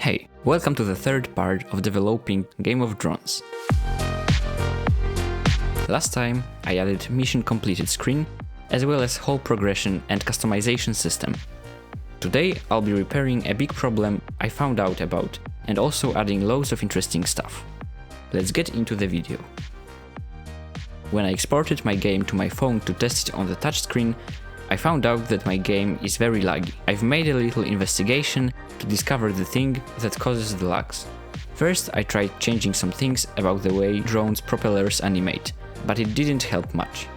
Hey, welcome to the third part of developing Game of Drones. Last time I added mission completed screen, as well as whole progression and customization system. Today I'll be repairing a big problem I found out about and also adding loads of interesting stuff. Let's get into the video. When I exported my game to my phone to test it on the touchscreen, I found out that my game is very laggy. I've made a little investigation to discover the thing that causes the lags. First I tried changing some things about the way drones' propellers animate, but it didn't help much.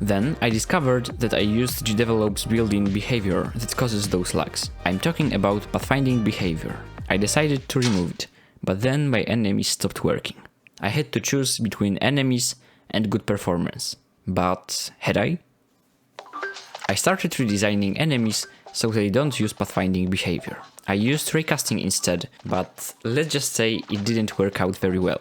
Then I discovered that I used Gdevelop's built-in behavior that causes those lags. I'm talking about pathfinding behavior. I decided to remove it, but then my enemies stopped working. I had to choose between enemies and good performance. But had I? I started redesigning enemies so they don't use pathfinding behavior. I used raycasting instead, but let's just say it didn't work out very well.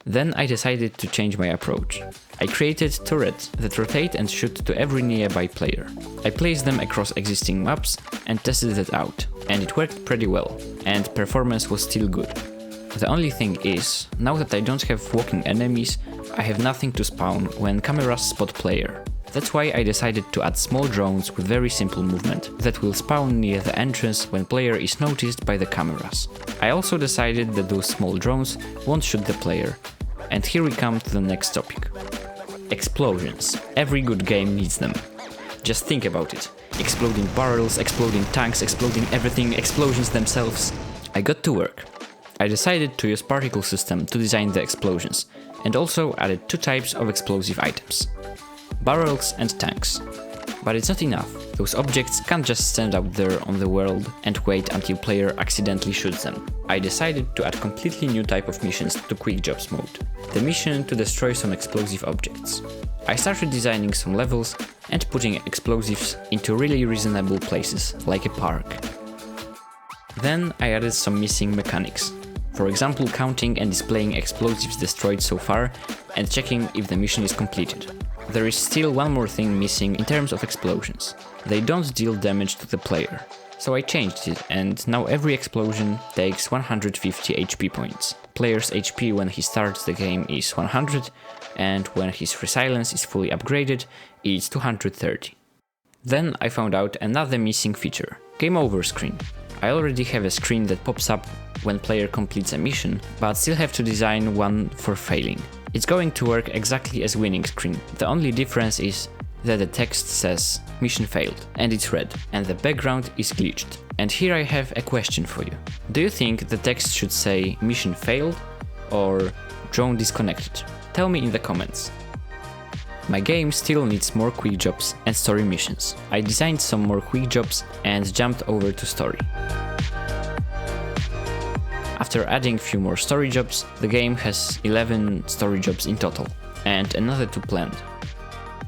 Then I decided to change my approach. I created turrets that rotate and shoot to every nearby player. I placed them across existing maps and tested it out, and it worked pretty well, and performance was still good. The only thing is, now that I don't have walking enemies, I have nothing to spawn when cameras spot player. That's why I decided to add small drones with very simple movement that will spawn near the entrance when player is noticed by the cameras. I also decided that those small drones won't shoot the player. And here we come to the next topic. Explosions. Every good game needs them. Just think about it. Exploding barrels, exploding tanks, exploding everything, explosions themselves. I got to work. I decided to use particle system to design the explosions, and also added two types of explosive items. Barrels and tanks. But it's not enough. Those objects can't just stand out there on the world and wait until player accidentally shoots them. I decided to add completely new type of missions to Quick Jobs mode. The mission to destroy some explosive objects. I started designing some levels and putting explosives into really reasonable places, like a park. Then I added some missing mechanics. For example, counting and displaying explosives destroyed so far and checking if the mission is completed. There is still one more thing missing in terms of explosions. They don't deal damage to the player. So I changed it, and now every explosion takes 150 HP points. Player's HP when he starts the game is 100, and when his resilience is fully upgraded, it's 230. Then I found out another missing feature, Game Over screen. I already have a screen that pops up when player completes a mission, but still have to design one for failing. It's going to work exactly as winning screen. The only difference is that the text says mission failed and it's red, and the background is glitched. And here I have a question for you. Do you think the text should say mission failed or drone disconnected? Tell me in the comments. My game still needs more quick jobs and story missions. I designed some more quick jobs and jumped over to story. After adding few more story jobs, the game has 11 story jobs in total, and another 2 planned.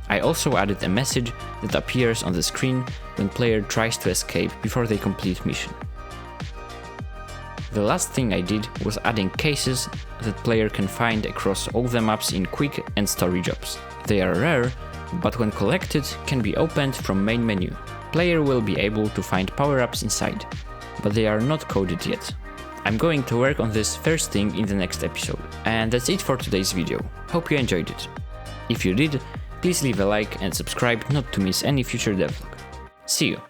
I also added a message that appears on the screen when player tries to escape before they complete mission. The last thing I did was adding cases that player can find across all the maps in quick and story jobs. They are rare, but when collected can be opened from main menu. Player will be able to find power-ups inside, but they are not coded yet. I'm going to work on this first thing in the next episode. And that's it for today's video. Hope you enjoyed it. If you did, please leave a like and subscribe not to miss any future devlog. See you!